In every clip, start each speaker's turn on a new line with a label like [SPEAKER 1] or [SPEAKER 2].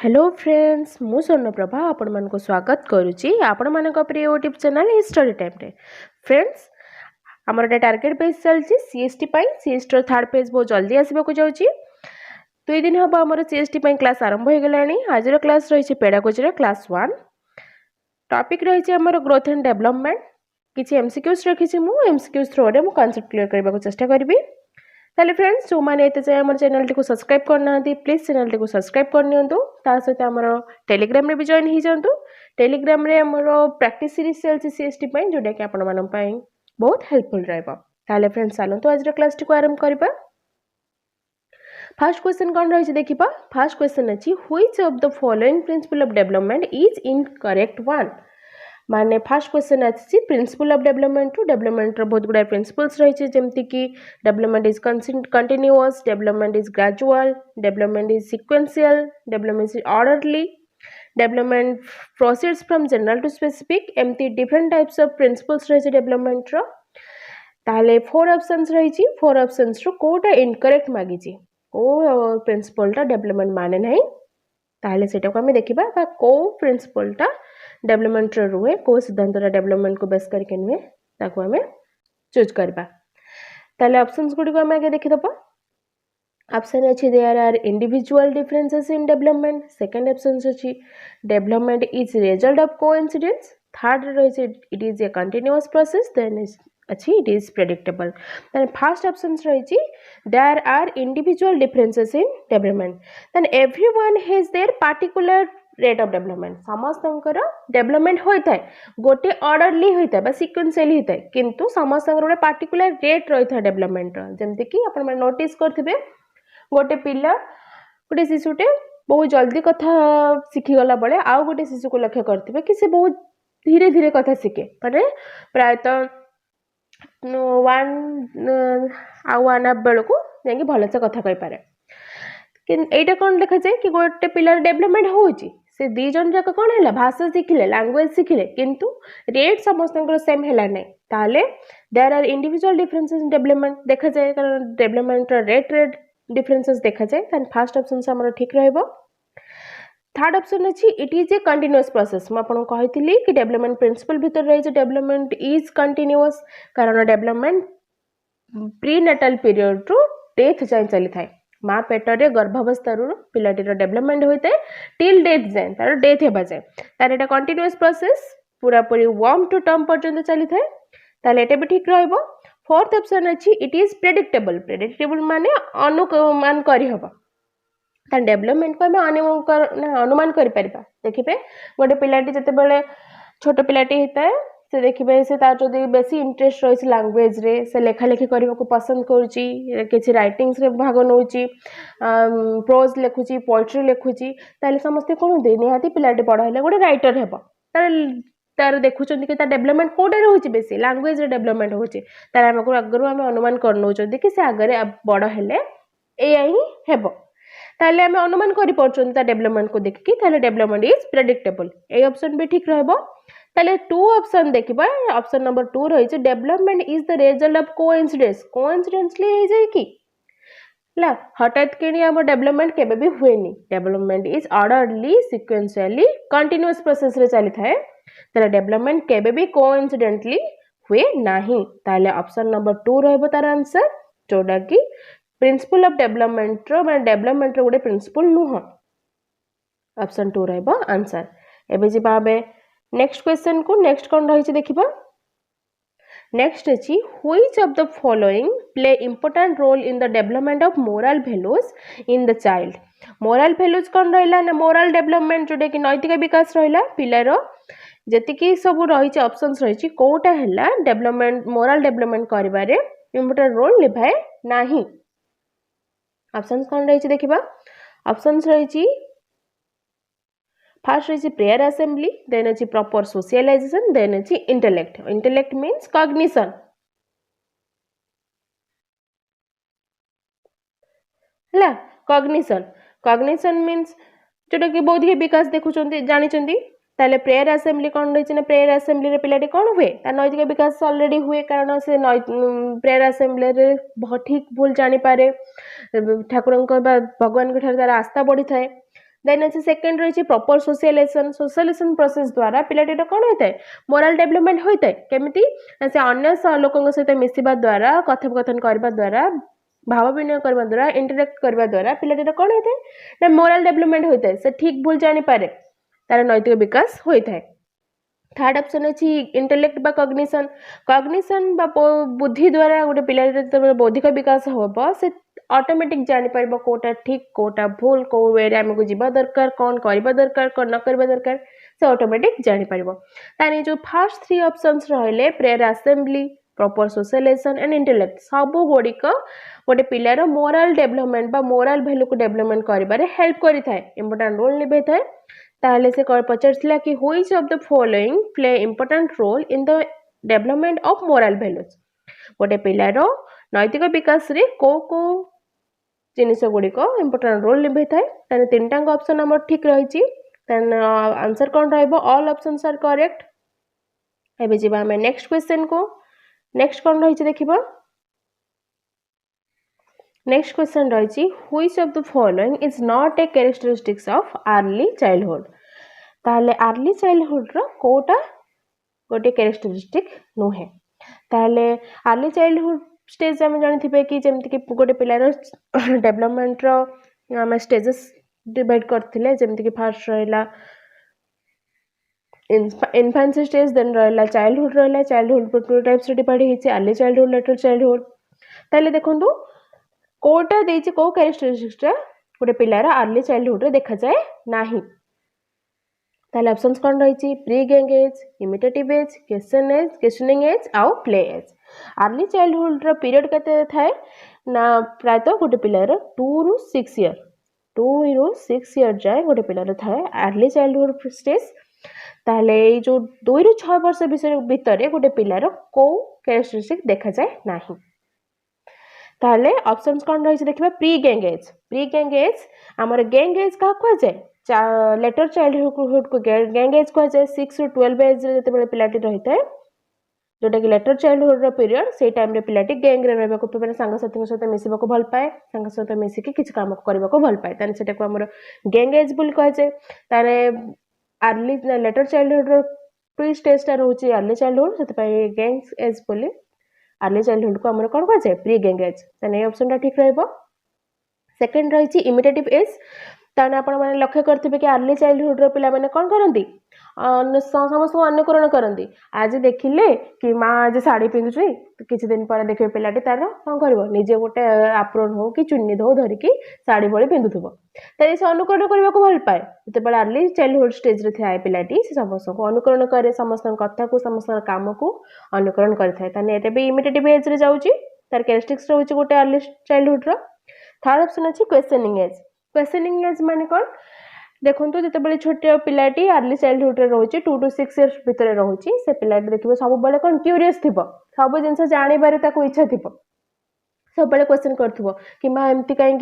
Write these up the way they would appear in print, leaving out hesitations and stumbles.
[SPEAKER 1] Hello friends मु स्वर्णप्रभा आपण मान को स्वागत करुच्ची आपण मान प्रिय यूट्यूब चैनल हिस्टोरी टाइम रे फ्रेंड्स आमर टार्गेट पेज चलची सीएसटी सीएसटी थर्ड पेज बहुत जल्दी आसबाक जाऊँगी 2 दिन हम आम सीएसटी क्लास आरंभ हो गलानी आज क्लास रही पेडागोजी क्लास 1 टॉपिक रही आमर ग्रोथ एंड डेवलपमेंट किसी एमसीक्यूज रखी मु एमसीक्यूज थ्रो रे मु कांसेप्ट क्लियर करने को चेष्टा करी ताले फ्रेंड्स जो मैंने ये आम चैनल टी सब्सक्राइब करना प्लीज चैनल टी सब्सक्राइब करनी सहित आम टेलीग्राम भी जॉइन हो जातु टेलीग्राम रे आमर प्रैक्टिस सीरीज चलती सीएसटी जोटा कि आपण मानी बहुत हेल्पफुल रहा फ्रेंड्स चलते आज क्लास टी आरंभ करवा फर्स्ट क्वेश्चन कौन रही देखा फर्स्ट क्वेश्चन अच्छी which of the following principle of development is incorrect one माने फर्स्ट क्वेश्चन अच्छी प्रिंसिपल ऑफ डेवलपमेंट डेवलपमेंट बहुत गुड़ा प्रिंसिपल्स रही जमती कि development is continuous development is gradual development is sequential development is orderly development proceeds from general to specific एमती different types of principles रही development रो ताले 4 ऑप्शंस रही 4 ऑप्शंस रो कोटा इनकरेक्ट मागी को प्रिंसिपलटा डेवलपमेंट माने नहीं ताले सेटा को हमें देखिबा बा को प्रिंसिपलटा डेवलपमेंट रुए को सिद्धांत डेवलपमेंट को बेस करके नुए ताको हमें चूज करबा ताले ऑप्शंस गुडी को हमें आगे देखि दबा ऑप्शन अछि there are individual differences in development second option अछि development is result of coincidence third रही it is a continuous process then अच्छी it is predictable then first option रही there are individual differences in development then everyone has their particular rate of development समस्त development होता है गोटे orderly होता है बा सिक्वेंशियल होता है किंतु समस्त गोटे पार्टिकुलर रेट रही है डेवलपमेंट जमती कि आपण नोटिस करथिबे गोटे पिला गोटे शिशुटे बहुत जल्दी कथा शिखीगला बेले आउ गोटे शिशु को लक्ष्य करथिबे कि से बहुत धीरे धीरे कथा शिखे माने प्रायतः 1.5 बेलू जाकि भलसे कथा कही पारे एटा कौन देखा जाए कि गोटे पिलार डेवलपमेंट होची से दी जन जाक कौन है भाषा शिखिले लैंग्वेज शिखिले किंतु रेट समस्त सेम है ना ताले there are individual differences in development देखा जाए कारण डेवलपमेंट रेट डिफरेंसेस देखा जाए फर्स्ट ऑप्शन से हमर ठीक रहबो थर्ड ऑप्शन अच्छी it is A continuous process मैं आपको कही कि डेवलपमेंट प्रिंसिपल भीतर रही डेवलपमेंट इज कंटिन्यूअस कारण डेवलपमेंट प्री नेटल पीरियड रु डेथ जाए चली थाए माँ पेटर गर्भावस्था पिलाटीर डेवलपमेंट होता है टिल डेथ जाए तार डेथ होगा जाए तार एटा कंटिन्यूअस प्रोसेस पूरा पूरी वर्म टू टर्म पर्यंत चली थाए ताले एटा भी ठीक रहबो फोर्थ ऑप्शन अच्छी इट इज प्रेडिक्टेबल माने अनुमान करी हबो तार डेवलपमेंट को हमें अनुमान कर परिबा देखिबे गोटे पिलाटी जते बेले छोट पिलाटी होता है से देखिए से तार जदि बेसी इंटरेस्ट रही लैंग्वेज रे से लेखा लेखी करने को पसंद करुच्ची किसी राइटिंग्स रे भाग नौची प्रोज लिखुची पोएट्री लिखुची ताले समस्ते कौन दे निहाती पिलाटी बड़ है गोटे राइटर हेबो तार देखुं कि डेवलपमेंट कौटे रोचे बेसी लैंग्वेज रे डेवलपमेंट होची तार हमको आगु आम अनुमान कर नौचंती कि से आगे बड़ हेले एया ही हेबो ताले आम अनुमान कर पारछन डेवलपमेंट को देखिकी ताले development is predictable A option भी ठीक रहबो ताले 2 ऑप्शन देखिबा ऑप्शन नंबर 2 रही development is the result of coincidentally हो जाए कि ला हठात के आम डेवलपमेंट केबे भी हुएनी development is orderly sequentially continuous process रे चली थाए ताले डेवलपमेंट केबे भी कोइंसिडेंटली हुए नाही ताले ऑप्शन नंबर 2 रहबो तार आंसर जोडा कि प्रिंसिपल ऑफ डेवलपमेंट रो माने डेवलपमेंट रो गोटे प्रिंसिपल नुह ऑप्शन 2 रहबो आंसर एबे जी बाबे नेक्स्ट क्वेश्चन को नेक्स्ट कौन रही देखिबा नेक्स्ट अछि which of the following play important role in the development of moral values in the child moral values कौन रहिला ना मोरल डेवलपमेंट जोटे कि नैतिक विकास रहिला पिलार जतिकी सब रही ऑप्शंस रही कोटा हैला डेवलपमेंट मोरल डेवलपमेंट करिबारे इंपोर्टेंट रोल निभाए नाही ऑप्शंस कौन रही देखिबा ऑप्शंस रही फर्स्ट रही प्रेयर असेंबली देन अच्छी प्रॉपर सोशलाइजेशन देन अच्छी इंटेलेक्ट मीन्स कॉग्निशन है कॉग्निशन मीन्स जोटा कि बौद्धिक विकास देखुं जानी ताले प्रेयर असेंबली कौन रही ना प्रेयर असेंबली रे पिलाटी कौन हुए नैतिक विकास ऑलरेडी हुए कारण से प्रेयर असेंबली रे ठीक भूल जानी पारे ठाकुर भगवान तार आस्था बढ़ी थाए देन अच्छे सेकेंड रही प्रॉपर सोशलाइजेशन सोशलाइजेशन प्रोसेस द्वारा पिलाटीर कौन होता है मोराल डेवलपमेंट होता है केमिति से अन्य लोकों सहित मिसवा द्वारा कथोपकथन करने द्वारा भाव विनिमय करने द्वारा इंटरेक्ट करने द्वारा पिलाटीर कौन होता है ना मोराल डेवलपमेंट होता है से ठीक भूल जानी पारे तार नैतिक विकास होता है थर्ड ऑप्शन अच्छी इंटेलेक्ट बा कॉग्निशन कॉग्निशन बा बुद्धि द्वारा गोटे पिला बौद्धिक विकास हम से ऑटोमेटिक जानी पार कोटा ठीक कोटा भूल कौ वे आमको जीवा दरकार कौन करवा दरकार कौन न करवा दरकार से ऑटोमेटिक जानी पार तार जो फर्स्ट थ्री ऑप्शंस रहिले prayer assembly proper socialization and intellect सब गुड़िक गोटे पिलार मोराल डेवलपमेंट बा मोराल वैल्यू को डेवलपमेंट करिबारे हेल्प करिथाय इंपोर्टेंट रोल निभाई थाए ताहले से पचारथिला कि which of the following play important role in the development of moral values गोटे पिलार नैतिक विकास रे को जिनिस गुड़िक इंपोर्टेंट रोल निभाई थाए तीन टांग ऑप्शन आम ठीक रही आंसर कौन ऑल ऑप्शंस आर करेक्ट एबे जीवा हमें नेक्स्ट क्वेश्चन को नेक्स्ट कौन रही देखिबा नेक्स्ट क्वेश्चन रही which of the following is not a characteristics of early childhood ताहले अर्ली चाइल्डहुड रो कोटा गोटे कैरेक्टरिस्टिक नुहे ताहले अर्ली चाइल्डहुड स्टेज आम जानी कि जमती कि गोटे पिलार डेवलपमेंट रो आम स्टेजेस डिवाइड करथिले जमती कि फर्स्ट रहिला इन्फेंसी स्टेज देन रहिला चाइल्डहुड टू टाइप्स डिवाइड होइছে अर्ली चाइल्डहुड लेटर चाइल्डहुड ताले देखंतु कोटा देछि को कैरेक्टरिस्टिक्सटा गोटे पिलार अर्ली चाइल्डहुड रे देखा जाए नाही ताले ऑप्शंस कोन रहिछि pre gang age imitative age questioning age आउ प्ले एज अर्ली चाइल्डहुड रो पीरियड केते थाए ना प्राय तो गोटे पिलार 2 रु 6 इयर 2 रु 6 इयर जाए गोटे पिलार थाए अर्ली चाइल्डहुड स्टेज ताले जो 2 रु 6 वर्ष भितर गोटे पिलार को कैरेक्टरिस्टिक देखा जाए नाही ताले ऑप्शंस कौन रही देखिए प्री गैंग एज आमर गैंग एज क्या कह जाए लेटर चाइल्डहुड को गैंग एज कह जाए 6 रु 12 एज जो पिलाटी रही है जोटा कि लेटर चाइल्डहुड पीरियड से टाइम रे पिलाटी गैंग रे रहबाको माने सांग साथी सहित मिसिबाको भल पाए सांग सहित मिसिकी किछ काम करबाको भल पाए ताने सेटा को हमर गैंग एज बोली कह जाए तारे early letter childhood pre stage टा रहउची अर्ली चाइल्डहुड सेत पय गैंग एज बोली अर्ली चाइल्डहुड को हमर कोन कह जाए प्री गैंग एज ताने ऑप्शन टा ठीक रहबो सेकंड रही इमिटेटिव एज ताने आपण माने लक्ष्य करथिबे कि अर्ली चाइल्डहुड रो पिला माने कोन करंती समस्त अनुकरण करती आज देखिले कि माँ आज शाढ़ी पिंधुची किसी दिन पर देखिए पिलाटी तार कौन कर निजे गोटे आप्रोन हो कि चुन्नी हो धरिकी शाढ़ी भली पिंधुव तो से अनुकरण करने को भल पाए जिते अर्ली चाइल्डहुड स्टेज रे थाए पिलाटी से समस्त को अनुकरण करे समस्त कथा को समस्त काम को अनुकरण करें इमिटेटिव एज रे जाऊँगी तार कैरेक्टरिस्टिक्स रोचे गोटे अर्ली चाइल्डहुड रो थर्ड ऑप्शन अच्छी क्वेश्चनिंग एज माने कौन देखो जिते छोटे पिलाटी अर्ली चाइल्डहुड रोचे 2 to 6 इयर्स भितर रोचे से पिलाटी देखिए सब बेले कौन क्यूरीयस थी सब जिन जानवर इच्छा थी सब बेले क्वेश्चन करूँ कि माँ एमती कहीं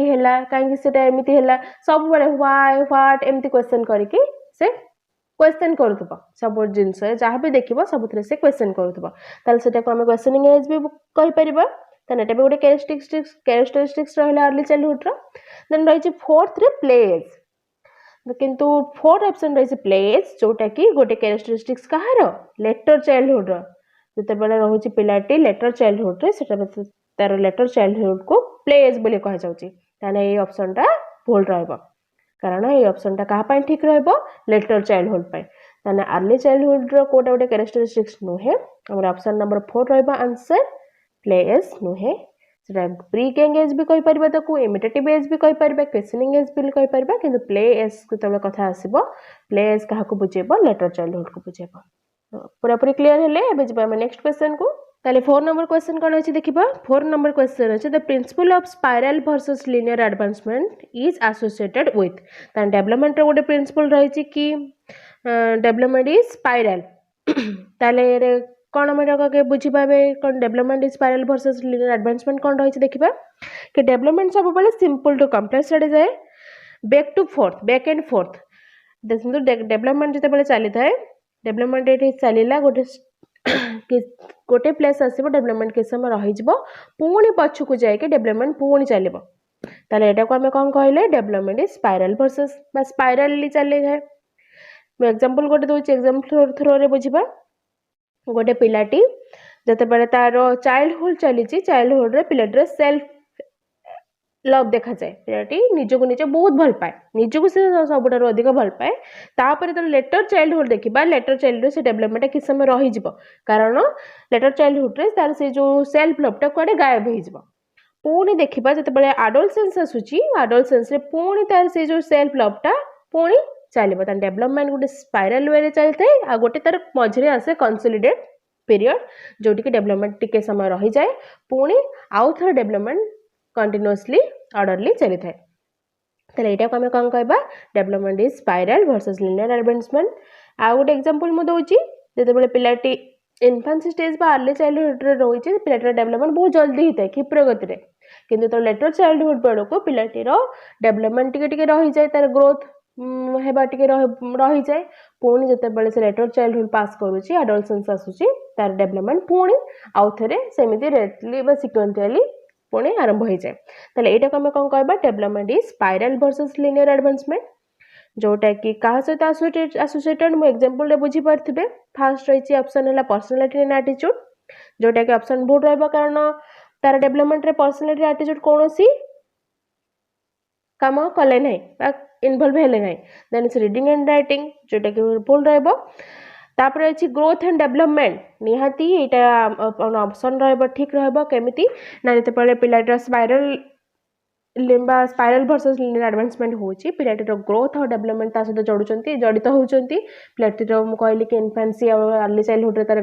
[SPEAKER 1] कहीं सब बेले व्हाई व्हाट एमती क्वेश्चन करके से क्वेश्चन करूँ सब जिनस जहाँ भी देखो सब से क्वेश्चन करूँ आम क्वेश्चनिंग एज भी कहीपर तेना भी गोटे कैरेक्टरिस्टिक्स रहा अर्ली चाइल्डहुड देन रही फोर्थ रे प्ले एज किंतु फोर्थ ऑप्शन रही प्ले एज जोटा कि गोटे कैरेक्टरिस्टिक्स कहार लेटर चाइल्डहुड जिते बड़े रोचे पिलाटी लेटर चाइल्डहुड तार लेटर चाइल्डहुड को प्ले एज बोली कह जाए ये ऑप्शन टा भूल रहा कारण ये ऑप्शन टा कहाँ ठीक रहा लेटर चाइल्डहुड ताने अर्ली चाइल्डहुड कोटा गोटे कैरेक्टरिस्टिक्स नुहे आम ऑप्शन नंबर 4 रहा आंसर प्ले एज नुहे प्री गैंग एज भी कहीपर ताको इमिटेटिव एज भी कहीपर क्वेश्चनिंग एज भी कहीपर कि प्ले एज जो कथा आसो प्ले एज क्या बुझेब लेटर चाइल्डहुड को बुझेब पूरा पूरी क्लीयर है जी नेक्स्ट क्वेश्चन को ताले 4 नंबर क्वेश्चन कौन अच्छी देखा 4 नंबर क्वेश्चन अच्छे the principle of spiral versus linear advancement is associated with development गोटे प्रिंसिपल रही कि डेवलपमेंट इज स्पाइराल ताले कौन आम बुझीपाबे कौन development is spiral versus linear advancement कौन रही देखा कि डेवलपमेंट सब बेले सिंपल टू कम्प्लेक्स आड़े जाए बैक एंड फोर्थ देखो डेवलपमेंट जिते चली थाए डेवलपमेंट ये चलला गोटे प्लेस आसो डेवलपमेंट किस समय रही पुणी पछकू जाके डेवलपमेंट पुणी चलो ताले एटा को आमे कौन कहले डेवलपमेंट इज स्पाइराल प्रोसेस बा स्पाइराली चली जाए। मैं एग्जांपल गोटे दूची एग्जांपल थ्रो रे बुझिबा गोटे पिलाटी जते बेले तार चाइल्डहुड चली चाइल्डहुड रे पिलाटर सेल्फ लव देखा जाए पिलाटी निजको निजे बहुत भल पाए निजको से सबुठार अधिक भल पाए तापर तो लेटर चाइल्डहुड देखा लेटर चाइल्डहुड से डेवलपमेंट किस समय रही कारण लेटर चाइल्डहुड रे तार से जो सेल्फ लवटा कुआडे गायब हो पुणी देखा जिते आडोलसेंस आसूची आडोलसेंस रे पुणी तार से जो सेल्फ लवटा पुणी चलो डेवलपमेंट गोटे स्पाइराल वे चलता है आ गोटे तार मझे आसे कंसोलिडेट पीरियड जोटि कि डेवलपमेंट टिके समय रही जाए पुणी आउ थे डेवलपमेंट कंटिन्यूअसली ऑर्डरली चली थाए। ताले एटा को आमे कौन कहबा development is spiral versus linear advancement. आ गोटे एग्जांपल मु दोची जते बेले पिलाटी इन्फेंसी स्टेज बा अर्ली चाइल्डहुड रे रही पिलाटीर डेवलपमेंट बहुत जल्दी होता है क्षिप्र गति रे किंतु तो लेटर चाइल्डहुड बेल को पिलाटीर डेवलपमेंट टिके टिके रही जाए तार ग्रोथ हेबा टिके रही जाए पुणी जिते बेले से लेटर चाइल्डहुड पास करूची एडोलसेंस आसूची तार डेवलपमेंट पुणी आउ थरे सेमिति रेटली बा सिक्वेंशियली पुणी आरंभ हो जाए। ताले एटा को आमे कोन कहबा development is spiral versus linear advancement जोटा कि कहा सहित एसोसिएटेड मु एग्जांपल रे बुझी परथिबे। फर्स्ट रही ऑप्शन है पर्सनालिटी एंड एटीट्यूड जोटा कि ऑप्शन भूल रहबा कारण तार डेवलपमेंट रे पर्सनालिटी एटीट्यूड कोनोसी काम कले नहीं बा इन्वॉल्व हेले नहीं। Then is reading and writing जोटा कि भूल रहबो। तापर अछि ग्रोथ एंड डेवलपमेंट निहाती एटा ऑप्शन रहबो ठीक रहबो केमिति ना जते पले पिलाटर स्पाइरल लिम्बा स्पाइरल वर्सेस लिनियर एडवांसमेंट होची पिलाटर ग्रोथ और डेवलपमेंट ता सहित जड़ित होचंती पिलाटर मु कहली कि इन्फेंसी और अर्ली चाइल्डहुड रे तार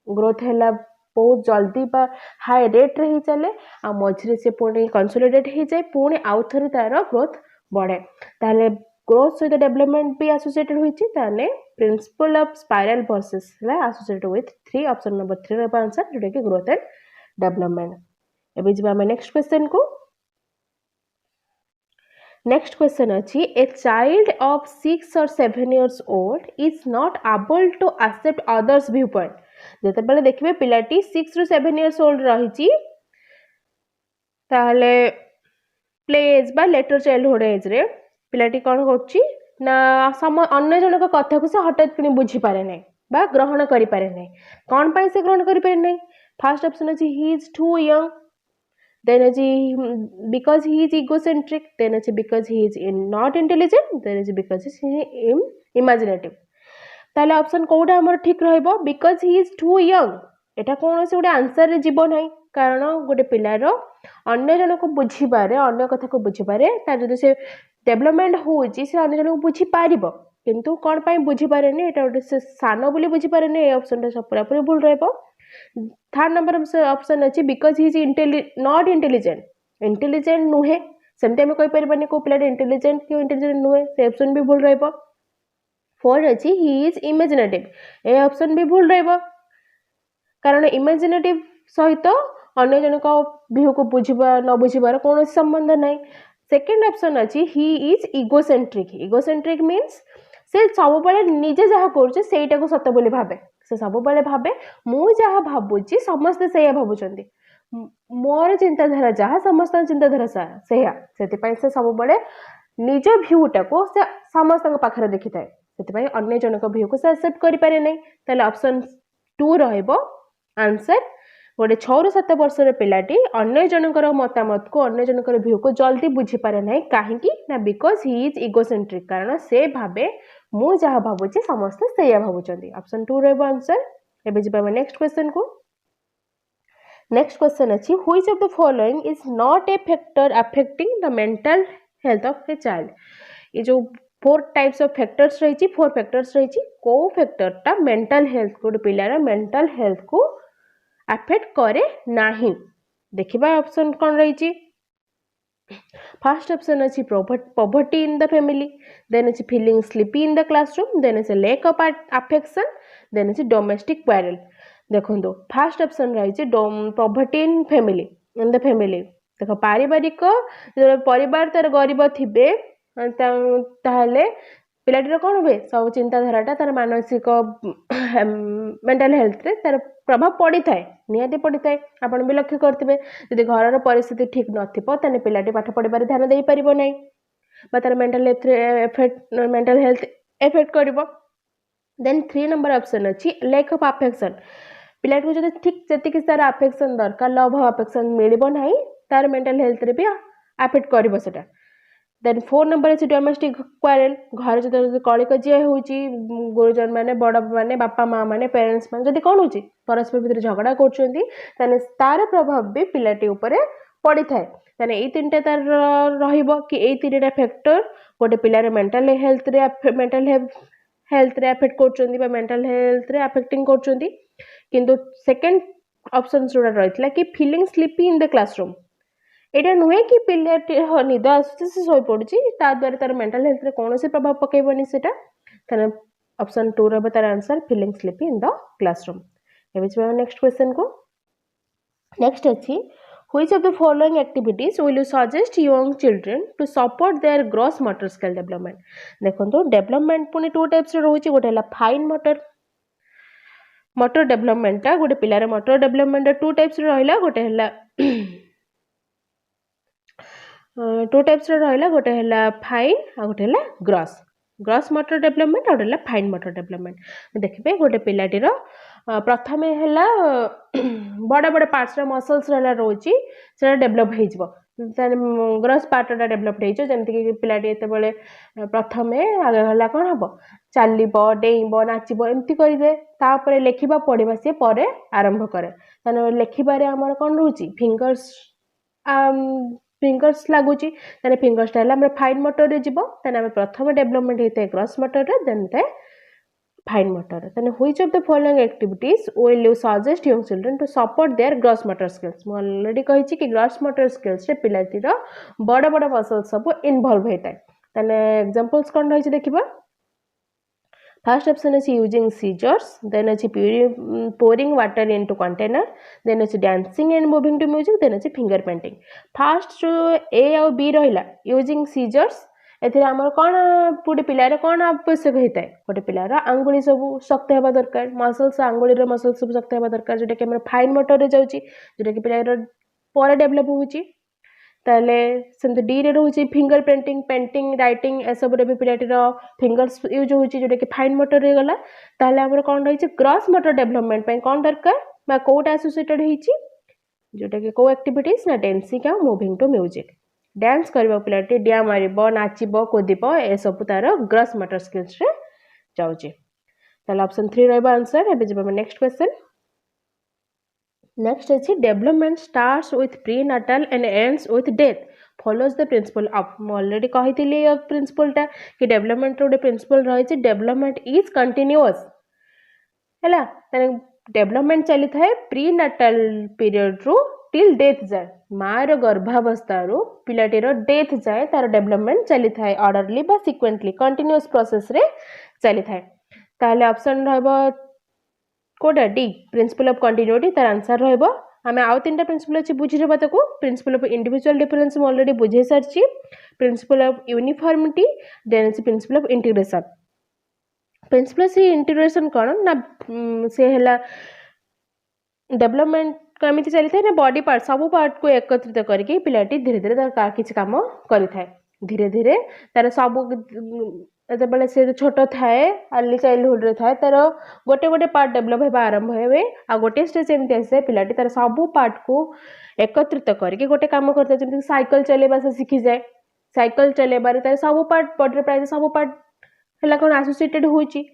[SPEAKER 1] ग्रोथ हैला बहुत जल्दी बा हाई रेट रे ही चले आ मझरे से पुणी कंसोलिडेट हो जाए पुणी आउ थे तार ग्रोथ बढ़े ताले ग्रोथ सहित डेवलपमेंट भी एसोसिएटेड होइछि ताने प्रिंसिपल ऑफ स्पाइरल प्रोसेस है एसोसिएटेड विथ 3 ऑप्शन नंबर 3 रे आंसर जोटा कि ग्रोथ एंड डेवलपमेंट। एबे जिबा हम नेक्स्ट क्वेश्चन को। नेक्स्ट क्वेश्चन अछि a child of 6 or 7 years old is not able to accept others view point जते बेले देखिबे पिलाटी 6 ru 7 years old रहिछि ताले प्ले एज बा लेटर चाइल्डहुड एज रे पिलाटी कोन होछि ना अन्य जनक कथा को से हठात किनी बुझी पारे नै बा ग्रहण करि पारे नै कोन पई से ग्रहण करि पारे नै। फर्स्ट ऑप्शन अछि he is too young then अछि because he is egocentric then अछि because he is not intelligent then अछि बिकॉज़ ही इज इमेजिनेटिव। ताले ऑप्शन कोडा हमर ठीक रहइबो because he is too young एटा कोन से गोटे आंसर रे जीवो नै कारण गोटे पिलार अन्य जन को बुझी पारे अन्य कथा को बुझी पारे तार जदि से डेवलपमेंट होची से अन्य जन को बुझी पारिबो किंतु कोन पई बुझी पारे नै एटा गोटे से सानो बोली बुझी पारे नै ऑप्शन रे पूरा पूरी भूल रहइबो। थर्ड नंबर ऑप्शन अछि because he is not intelligent नुहे सेमते हम कहि परबानी को पिला इंटेलिजेंट कि इंटेलिजेंट नुहे से ऑप्शन भी भूल रहइबो। फोर्थ अछि he is imaginative A option भी भूल रहइबो कारण इमेजिनेटिव सहित अन्य जन को व्यू को बुझिबा न बुझिबार कोनो संबंध नै। सेकंड ऑप्शन अछि ही इज इगोसेंट्रिक मींस से सब बेले निजे जहा करछ सेटा को सत्य बोली भाबे से सब बेले भाबे मु जहा भाबुची समस्त सेया भाबुचंदी मोर चिंताधारा जहा समस्त चिंताधारा सेया सेति पई से सब बेले निज व्यूटा को से समस्त पाखरे देखि थाए सेति पई अन्य जन को व्यू को से एक्सेप्ट करि पारे नै। ताले ऑप्शन 2 रहइबो आंसर गोटे 6 ରୁ 7 वर्षर पिलाटी अन्य जनकर मतामत को अन्य जनकर व्यू को जल्दी बुझी पारे नहीं कहीं ना बिकॉज ही इज इगोसेंट्रिक कारण से भाबे मु जहा भाबुची समस्त सेया भाबुचंदी। ऑप्शन 2 रहबो आंसर। एबे जिबा नेक्स्ट क्वेश्चन को। नेक्स्ट क्वेश्चन अछि which of the following is not a factor affecting the mental health of a child. ये जो 4 टाइप्स ऑफ फैक्टर्स रही 4 फैक्टर्स रही को फैक्टर टा मेंटल हेल्थ को पिलार मेंटल हेल्थ को अफेक्ट करे नाही देखिबा ऑप्शन कोन रही। फर्स्ट ऑप्शन अछि poverty in the family then अछि feeling sleepy in the classroom then अछि लैक ऑफ अफेक्शन देन अछि डोमेस्टिक क्वारल। देखो फर्स्ट ऑप्शन रही पॉवर्टी इन द फैमिली देखो पारिवारिक परिवार तार गरीब थिबे ताहले पिलाटीर कौन हुए सब चिंताधाराटा तार मानसिक मेंटल हेल्थ रे तार प्रभाव पड़ी थाए निहाती पड़ी थाए आपण भी लक्ष्य करथिबे जदि घरर परिस्थिति ठीक नथिबो तने पिलाटी पाठ पढ़िबार ध्यान देई परिबो नै बा तार मेंटल हेल्थ एफेक्ट करिवो। देन 3 नंबर ऑप्शन अच्छी लैक ऑफ अफेक्शन पिलाटी को जदि ठीक जति तार अफेक्शन दरकार लव अफेक्शन मिलिबो नै तार मेंटल हेल्थ रे भी अफेक्ट करिवो सेटा। देन 4 नंबर अच्छी डोमेस्टिक क्वारेल घर जो कली कजिया होची गुरुजन माने बड़ माने बापा माँ माने पेरेंट्स माने जदि कौन होची परस्पर भितर झगड़ा करछंती ताने तार प्रभाव भी पिलाटी ऊपर पड़ी थाए ताने ए तीनटा तार रहिबो कि ए तीनटा फैक्टर गोटे पिलार मेंटल हेल्थ रे अफेक्ट करछंती बा मेंटल हेल्थ रे अफेक्टिंग करछंती किंतु सेकंड ऑप्शन जोड़ा रहितला कि feeling sleepy in the classroom एटा नुहे कि पिलाटी निद आसुची से सोई पड़ुची ता द्वारा तार मेंटल हेल्थ रे कोनोसी प्रभाव पकेबनी सेटा ताने ऑप्शन 2 रहबो तार answer feeling sleepy in the classroom. एबे जे नेक्स्ट क्वेश्चन को नेक्स्ट अछि which of the following activities will you suggest young children to support their gross motor skill development देखंतु डेवलपमेंट पुनी टू टाइप्स रे रहउची गोटे हला फाइन मोटर डेवलपमेंट ता गोटे पिलार मोटर डेवलपमेंट टू टाइप्स रे रहला गोटे हला टू टाइप्स रहा गोटे है फाइन आ गोटे है ग्रॉस मोटर डेवलपमेंट और गोटे फाइन मोटर डेवलपमेंट देखिए गोटे पिलाटीर प्रथम है बड़ बड़ पार्ट्स मसल्स रोचे से डेभलप हो ग्रॉस पार्टा डेभलप होमती पिलाटी ये प्रथम आगे है कौन हम चलब डेब नाचब एमती करेंगे तापर लेखा पढ़ा सी पर आरंभ कै लेखार आमर कौन रोचे फिंगर्स लगुच फिंगर्स फाइन मोटर रे जीवो प्रथम डेवलपमेंट होता है ग्रॉस मोटर रे then fine motor which of the following activities will you suggest young children to support their gross motor skills मु ऑलरेडी कही कि ग्रॉस मोटर स्किल्स रे पिलाटीर बड़ बड़ मसल सब इन्वॉल्व होता है एग्जांपल्स कौन रही देखिबा first option is using scissors then is pouring water into container then is dancing and moving to music then is finger painting first जो A और B रहिला using scissors एथिरे हमर कोन पुडी पिलार कोन आवश्यक होता है गोटे पिलार आंगुली सब शक्त हेबा दरकार मसल्स आंगुली रे मसल्स सब शक्त हेबा दरकार जोटा कि हमर फाइन मोटर रे जाउची जोटा कि पिलार पर डेवलप होउची ताले सेमते डी रे रहउची फिंगर पेंटिंग राइटिंग ए सब रे भी पिलाटीर फिंगर्स यूज होउची जोटा कि फाइन मोटर रे गला ताले हमर कोन रहिची ग्रॉस मोटर डेवलपमेंट पे कोन दरकार बा कोटा एसोसिएटेड होईची जोटा कि को एक्टिविटीज ना डांसिंग आ मूविंग टू म्यूजिक डांस करबा पिलाटी डिया मारिबो नाचिबो कोदिबो ए सब तार ग्रॉस मोटर स्किल्स रे जाउची ताले ऑप्शन 3 रहबा आंसर एबे जेबा नेक्स्ट क्वेश्चन नेक्स्ट अच्छी development starts with prenatal and ends with death follows the principle of already कही प्रिंसिपलटा कि डेवलपमेंट गोटे प्रिंसिपल रही डेवलपमेंट इज कंटिन्यूअस है डेवलपमेंट चली थाए प्रीनाटाल पीरियड रु टिल डेथ जाए मार गर्भावस्था रु पिलाटीर डेथ जाए तार डेवलपमेंट चली थाए ऑर्डरली बा सिक्वेंटली कंटिन्यूअस प्रोसेस रे चली थाए ताले ऑप्शन रहबो कोडा डी प्रिंसिपल ऑफ कंटिन्यूटी तार आंसर रहबो हमें आउ तीनटा प्रिंसिपल अछि बुझी रहबा ताको प्रिंसिपल ऑफ इंडिविजुअल डिफरेंस हम ऑलरेडी बुझे सारची प्रिंसिपल ऑफ यूनिफॉर्मिटी देन अछि principle of integration principle of integration कोन ना से हला डेवलपमेंट कमिति चली थाए ना बॉडी पार्ट सब पार्ट को एकत्रित करके पिलाटी धीरे धीरे तार किछि काम करि थाए धीरे धीरे तार सब जब से छोट थाए अर्ली चाइल्डहुड रे थाए तार गोटे गोटे पार्ट डेवलप होगा आरंभ हुए आ गोटे स्टेज एमती आसे पिलाटी तार सब पार्ट को एकत्रित करके गोटे काम करता है जमीन साइकिल चलेबा से शिखी जाए साइकिल चलेबार तार सब पार्ट बॉडी प्राय सब पार्ट है कौन एसोसिएटेड होची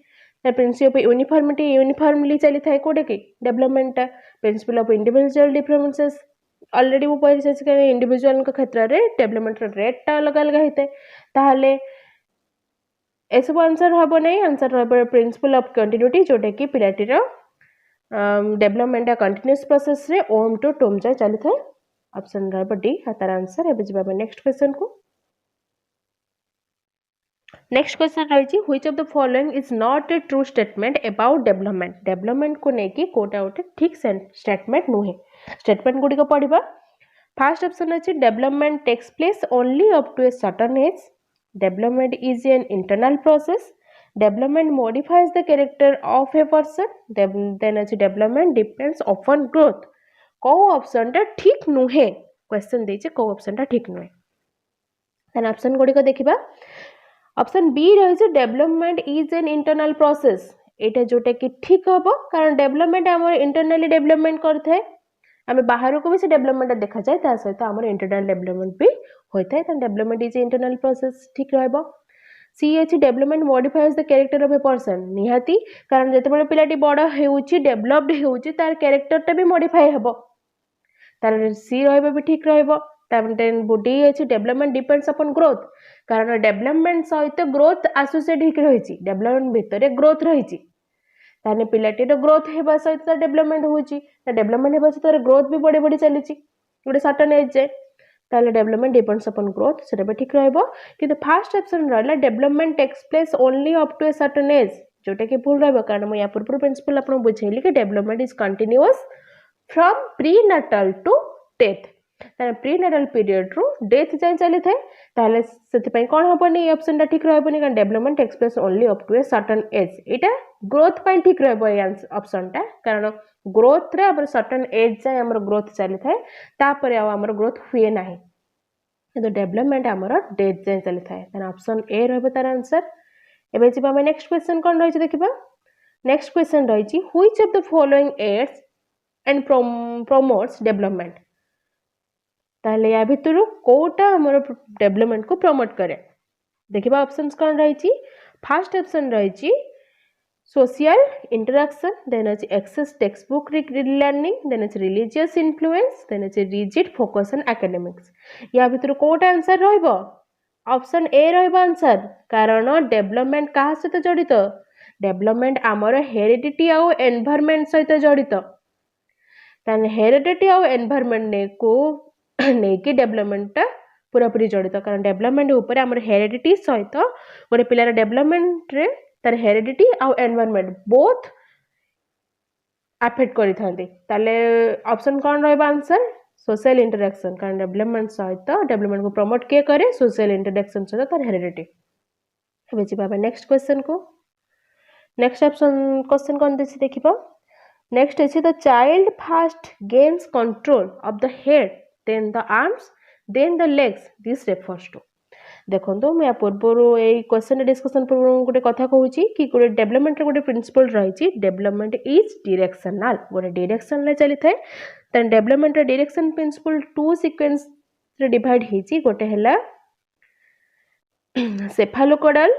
[SPEAKER 1] प्रिंसिपल ऑफ यूनिफॉर्मिटी यूनिफॉर्मली चली थाए कोडे की development principal of individual differences already वो पढ़ी इंडिविजुअल क्षेत्र में डेवलपमेंट रेट अलग अलग होता है ताहले एसब आंसर हम ना आंसर रहा प्रिंसिपल ऑफ कंटिन्यूटी जोटा कि पिलाटीर डेवलपमेंट कंटिन्यूअस प्रोसेस रे ओम टू टोम जाए चली थाए ऑप्शन रहा डी तार आंसर एबे जिबा नेक्स्ट क्वेश्चन को नेक्स्ट क्वेश्चन रही which of the following is not a true statement about development को लेकिन कोटा गोटे ठीक स्टेटमेंट नुहे स्टेटमेंट गुड़ी पढ़ा फर्स्ट ऑप्शन अच्छे development takes place only up to a certain age Development is an internal process. Development modifies the character of a person. Then अच्छी development depends upon growth. को ऑप्शन टा ठीक नुहे question देचे को option टा ठीक नुहे देन ऑप्शन गुडी को देखिबा ऑप्शन बी रही development is an internal process एटा जोटा कि ठीक हबो कारण डेवलपमेंट हमर इंटरनली डेवलपमेंट करथे आमे बाहर को भी से डेवलपमेंट देखा जाए ता सहित हमर इंटरनल डेवलपमेंट भी होइथे त डेवलपमेंट इज इंटरनल प्रोसेस ठीक रहबो सी अछि development modifies the character of a person निहाती कारण जते बेले पिलाटी बड़ हेउची डेवलप्ड हेउची तार कैरेक्टर टा भी मॉडिफाई हबो तार सी रहबो भी ठीक रहबो देन डी अछि डेवलपमेंट डिपेंड्स अपन ग्रोथ कारण डेवलपमेंट सहित ग्रोथ एसोसिएट हिक रहिची डेवलपमेंट भितरे ग्रोथ रहिची ताने पिलाटीर ग्रोथ हेबा सहित डेवलपमेंट होची त डेवलपमेंट हेबा सहित ग्रोथ भी बड़ी बड़ी चलीची गोटे सर्टेन एज जाए ताले डेवलपमेंट डिपेंड्स अपन ग्रोथ सेटा भी ठीक रहबो किंतु फर्स्ट ऑप्शन रहला development takes place only up to a certain age जोटा कि भूल रहबो कारण म या पूर्व प्रिंसिपल आपन बुझैली कि development is continuous from prenatal to death ताने प्रीनाटल पीरियड रो डेथ जाय चली थाए ताले सेति पई कोन हबनी ऑप्शन टा ठीक रहबोनी कारण development takes place only up to a certain age एटा ग्रोथ पई ठीक रहबो ए ऑप्शन टा कारण ग्रोथ रे हमर सर्टेन एज जाय हमर ग्रोथ चली थाए तापरे हमर ग्रोथ हुए नाही तो डेवलपमेंट हमर डेथ जाय चली थाए ताने ऑप्शन ए रहबो तार आंसर एबे जिबा हम नेक्स्ट क्वेश्चन कोन रहिछि देखिबा नेक्स्ट क्वेश्चन रहिछि which of the following aids and promotes development ताले या भितर कोटा हमर डेवलपमेंट को प्रमोट करे देखिबा ऑप्शंस कोन रहिछि फर्स्ट ऑप्शन रहिछि social interaction then is access textbook learning then is religious influence then is rigid focus on academics या भितर कोटा आंसर रहइबो ऑप्शन ए रहइबो आंसर कारण डेवलपमेंट कहा सहित जड़ित डेवलपमेंट आमर हेरिडिटी आ एनवायरनमेंट सहित जड़ित ताने हेरिडिटी आ एनवायरनमेंट ने को नेकी डेवलपमेंट पूरा पूरी जड़ित कारण डेवलपमेंट ऊपर आमर हेरिडिटी सहित गोटे पिलार डेवलपमेंट रे तार हेरिडिटी आ एनवायरनमेंट बोथ अफेक्ट करि थांती ताले ऑप्शन कोन रहबा आंसर सोशल इंटरेक्शन कारण डेवलपमेंट सहित डेवलपमेंट को प्रमोट के करे सोशल इंटरेक्शन सहित तार हेरिडिटी एबे जिबा नेक्स्ट क्वेश्चन को नेक्स्ट ऑप्शन क्वेश्चन कोन देछि देखिबो नेक्स्ट अछि the child first gains control of the head then the arms then the legs this refers to देखो मैं पूर्वर ये क्वेश्चन डिस्कशन पूर्व गोटे कथा कहूँ कि गोटे डेवलपमेंट गोटे प्रिंसिपल रही डेवलपमेंट इज डायरेक्शनल गोटे डायरेक्शन चली थाए तेन development direction principle to sequence रे डिवाइड होती गोटे है सेफालोकोडाल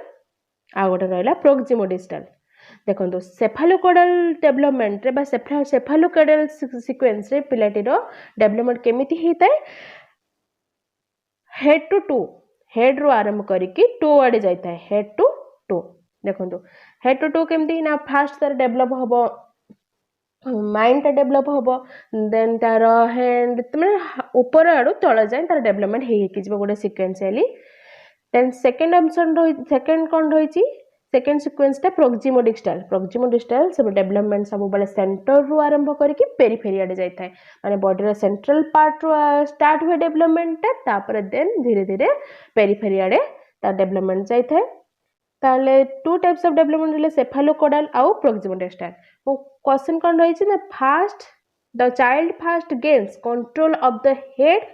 [SPEAKER 1] आ गोटे रहा प्रोक्सिमोडिस्टल देखो सेफालोकोडाल डेवलपमेंट रे सेफालोकोडाल सीक्वेंस रे पिलाटीर डेवलपमेंट केमिति होता है हेड टू टू हेड रो आरंभ करिकी टू आड़े जाता है हेड टू टू देखो हेड टू टू केमती ना फास्ट तार डेवलप हबो माइंड टा डेवलप हबो देन तार हैंड तमे ऊपर आड़ू तळ जाय तार डेवलपमेंट हे कि जब गोटे सीक्वेंशियली देन सेकंड ऑप्शन रही सेकंड कोन रही सेकंड सीक्वेंस टा प्रोक्सिमोडिस्टल सब डेवलपमेंट सब बेले सेंटर रो आरंभ करके पेरिफेरी आड़े जाय थाए माने बॉडी रो सेंट्रल पार्ट रो स्टार्ट हुए डेवलपमेंट तापर देन धीरे धीरे पेरिफेरी आड़े ता डेवलपमेंट जाय थाए ताले टू टाइप्स ऑफ डेवलपमेंट ले सेफालोकोडाल आ प्रोक्सिमोडिस्टल वो क्वेश्चन कोन रही छि ना first the child first gains control of the head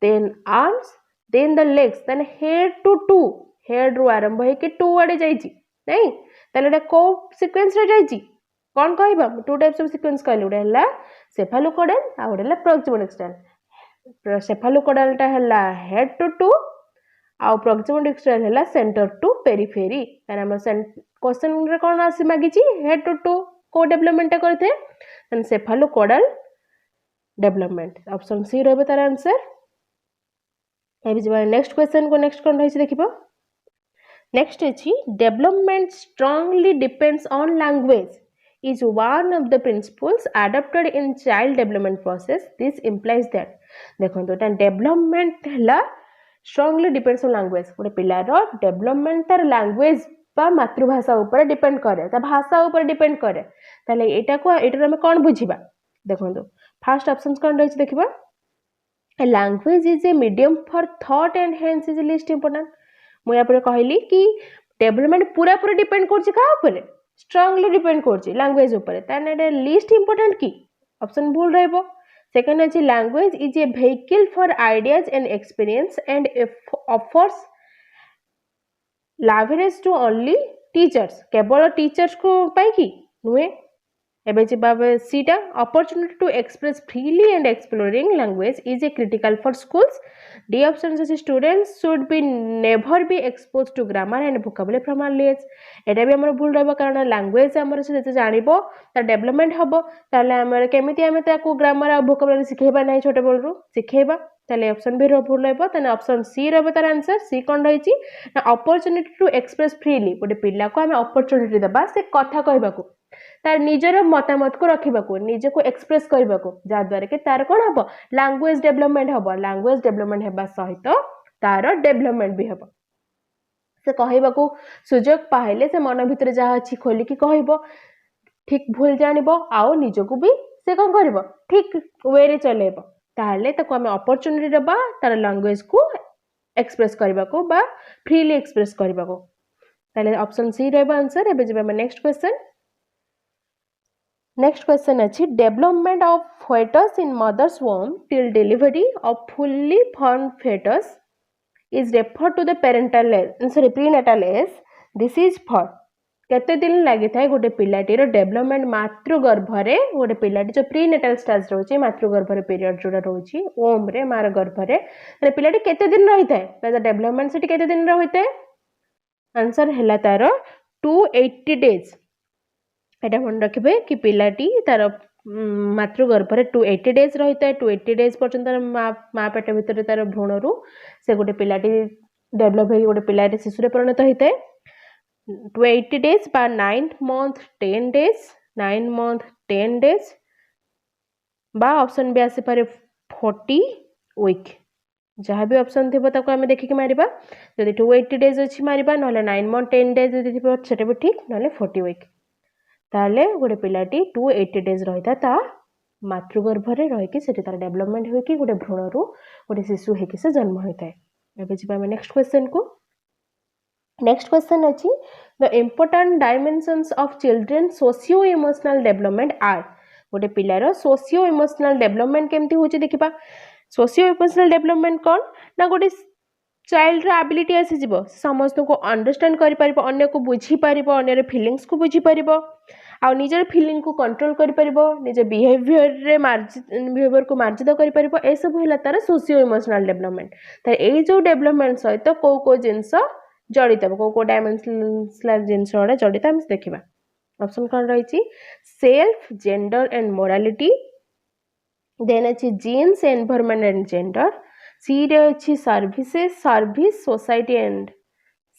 [SPEAKER 1] then arms then the legs then head to to head रो आरंभ है कि टू आड़े जाइछि नहीं ताले को सीक्वेंस रे जाइछि कोन कहबा टू टाइप्स ऑफ सीक्वेंस कहले उडे हला सेफालोकोडाल आ उडे हला प्रोक्सिमोडिस्टल सेफालोकोडाल टा हला हेड टू टू आ प्रोक्सिमोडिस्टल हला सेंटर टू पेरिफेरी ताने हम क्वेश्चन रे कोन आसी मागिछि हेड टू टू को डेवलपमेंट करथे तन सेफालोकोडाल डेवलपमेंट ऑप्शन सी रहबे तार आंसर एबे जबा नेक्स्ट क्वेश्चन को नेक्स्ट कोन रहिछि देखिबो नेक्स्ट अछि development strongly depends on language is one of the principles adopted in child development process this implies that देखो तो डेवलपमेंट हला स्ट्रांगली डिपेंड्स ऑन लैंग्वेज गोटे पिलार डेवलपमेंट तार लैंग्वेज बा मातृभाषा ऊपर डिपेंड करे ता भाषा ऊपर डिपेंड करे ताले एटा को एटा हम कोन बुझिबा देखो फर्स्ट ऑप्शंस कोन रहिछ देखिबा language is a medium for thought and hence is least important मुझे यहाँ कहली कि डेवलपमेंट पूरा पूरा डिपेंड कर स्ट्रांगली डिपेंड कर लैंग्वेज उपर लिस्ट इंपोर्टेंट की ऑप्शन भूल रहिबो। सेकंड अच्छे language is a vehicle for ideas and experience and offers leverage to only teachers केवल टीचर्स को पाई नुहे। एबे सीटा opportunity to express freely and exploring language is a critical for schools. D option is students should be never be exposed to grammar and vocabulary from early age. एटा भी हमर भूल रहबो कारण लैंग्वेज हमर से जते जानिबो त डेवलपमेंट हबो ताले हमर केमिति हमें ताको ग्रामर और vocabulary सिखेबा नै छोटे बोलरू सिखेबा ताले ऑप्शन भी भूल रहबो तने ऑप्शन सी रहबो तार आंसर सी कोन रहिची ना अपॉर्चुनिटी टू एक्सप्रेस फ्रीली गोटे पिल्ला को हमें अपॉर्चुनिटी देबा से कथा कहबाको तार निजर मतामत को रखा निजे को एक्सप्रेस करने को जहाद्वारा कि तार कौन हम लैंग्वेज डेवलपमेंट हम लैंग्वेज डेवलपमेंट होगा सहित तार डेवलपमेंट भी हम से कहवाक सुजोग पाइले से मन भितर जहाँ अच्छी खोलिकी कह ठीक भूल जानिब आउ निजको भी से कौन कर ठीक वे रे चलेब ताहले ताको आमे अपॉर्चुनिटी देबा तार लैंग्वेज को एक्सप्रेस करने को बा फ्रीली एक्सप्रेस करने को ताहले ऑप्शन सी रहबा आंसर। एबे जेबे नेक्स्ट क्वेश्चन नेक्स्ट क्वेश्चन अच्छी development of fetus in mother's womb till delivery of fully formed fetus is referred to the parental age sorry prenatal age. This is for केते दिन लगी था गोटे पिलाटीर development मातृगर्भरे गोटे पिलाटी जो प्रीनेटाल स्टेज रोचे मातृगर्भरे पीरियड जोड़ा रोची ओम रे मार गर्भरे पिलाटी केते दिन रही था डेवलपमेंट से केते दिन रही था आंसर है तार 280 डेज। एटा मन रखिबे कि पिलाटी तार मातृगर्भरे 280 डेज रही है 280 डेज पर्यंत माँ पेट भितर तार भ्रूणरू से गोटे पिलाटी डेभलप हो गोटे पिलाटी शिशु परिणत होता है 280 डेज बा 9 month 10 days 9 month 10 days बा ऑप्शन भी आसी पारे 40 वीक जहाँ भी ऑप्शन थी ताको आमे देखिक मारिबा जदि 280 डेज अच्छी मारिबा नहले 9 month 10 days जदि थी सेटा भी ठीक नहले 40 वीक ताले गोटे पिलाटी 280 डेज रही था मातृगर्भरे रहीकि से तार डेवलपमेंट होइकि गोटे भ्रूणरू गोटे शिशु होइकि से जन्म होता है। एबे जिबा हम नेक्स्ट क्वेश्चन को नेक्स्ट क्वेश्चन अछि the important dimensions of children socio emotional development are गोटे पिलार सोशियो इमोशनल डेवलपमेंट केमती होची देखिबा। सोशियो इमोशनल डेवलपमेंट कौन ना गोटे चाइल्ड एबिलिटी आसीज समस्त को अंडरस्टैंड कर अन्य को बुझी पार अन्यर फिलिंग्स को बुझी पार आ निजर फिलिंग को कंट्रोल कर निज बिहेवियर बिहेवियर को मार्जित कर सब है तार सोशियो इमोशनल डेवलपमेंट तार ये जो डेवलपमेंट सहित कौ जिनस जड़ित कौ डायमेंशनल जिनस जड़ित आम देखा। ऑप्शन कौन रही self gender and morality then अच्छी जीन्स एनवायरनमेंट एंड जेंडर सी रे अच्छी services service society and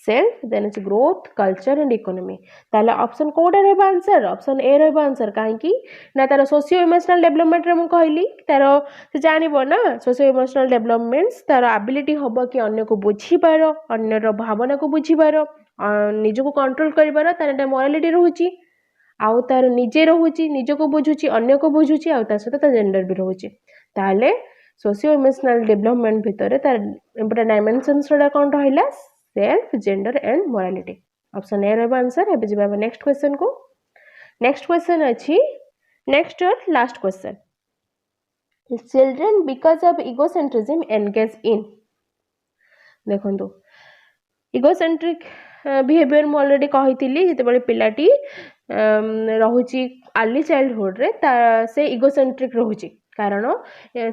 [SPEAKER 1] self then अच्छी ग्रोथ कल्चर एंड इकोनॉमी ताले ऑप्शन कोडा रहबा आंसर ऑप्शन ए रहबा आंसर काहेकि ना तार सोशियो इमोशनल डेवलपमेंट रे मु कहली तार से जानिबो ना सोशियो इमोशनल डेवलपमेंट्स तार एबिलिटी हबो कि अन्य को बुझी पारो अन्यर भावना को बुझी पारो निज को कंट्रोल करि पारो तार मोरालिटी रहूची आउ तार निजे रहूची निज को बुझुची अन्य को बुझुची आउ तार सहित तार जेंडर भी रहूची ताले सोशियो इमोशनल डेवलपमेंट भितर तार इम्पोर्टेंट डायमेंशंस कौन रहिला self gender and morality option A रहबा आंसर। एबे जिबा नेक्स्ट क्वेश्चन को नेक्स्ट क्वेश्चन अछि नेक्स्ट और last question children because of egocentrism engage in देखंतु इगोसेंट्रिक बिहेवियर मु ऑलरेडी कहितली जते पिलाटी रहुची अर्ली चाइल्डहुड रे से इगोसेंट्रिक रहुची कारण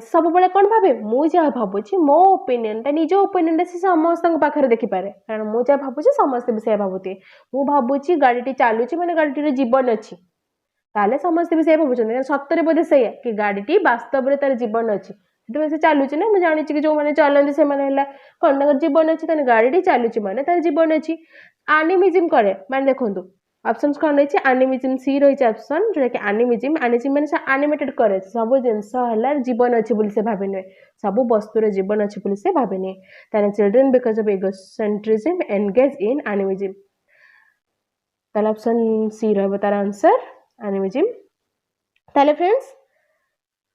[SPEAKER 1] सब बेले कौन भावे मु जहाँ भावुची मो ओपिनियन निज ओपिनियन से समस्त पाखे देखिपारे कारण मु जहाँ भावुची समस्त भी से भावुथे मु भावुची गाड़ी चलुची माने गाड़ी जीवन अच्छी ताले समस्त भी से भावुं सतरे बोधे से कि गाड़ी वास्तव में तार जीवन अच्छी से चलुची ना मुझे जानी कि जो मैंने चलती से कौन जीवन अच्छी गाड़ी चलुची माने तार जीवन अच्छी एनिमिज्म करे माने देखो ऑप्शन कौन रही एनिमिज्म सी रही ऑप्शन जोटा कि एनिमिज्म एनिमिज्म मैंने से एनिमेटेड करे सब जिनस है जीवन अच्छी बोली से भावे नुहे सब वस्तुर जीवन अच्छी बोली से भावे नुहे ताने children because of egocentrism engage in animism ताले ऑप्शन सी रहबो तार आंसर एनिमिज्म। ताले फ्रेंड्स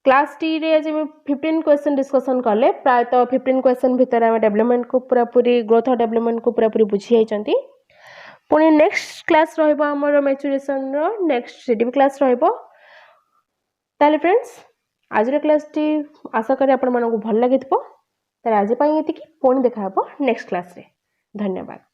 [SPEAKER 1] क्लास टी रे आज 15 क्वेश्चन डिस्कसन कले प्रायतः 15 क्वेश्चन भितर आम डेवलपमेंट को पूरा पूरी ग्रोथ और डेवलपमेंट को पूरा पूरी बुझी जाइछंती पुणी नेक्स्ट क्लास रहइबो हमर मैच्योरेशन रो नेक्स्ट रीडिंग क्लास रहइबो ताले फ्रेंड्स आज क्लास टी आशा करी आपण मानको भल लागिथबो ताले आज पई एतिकी पुणी देखा हबो नेक्स्ट क्लास रे धन्यवाद।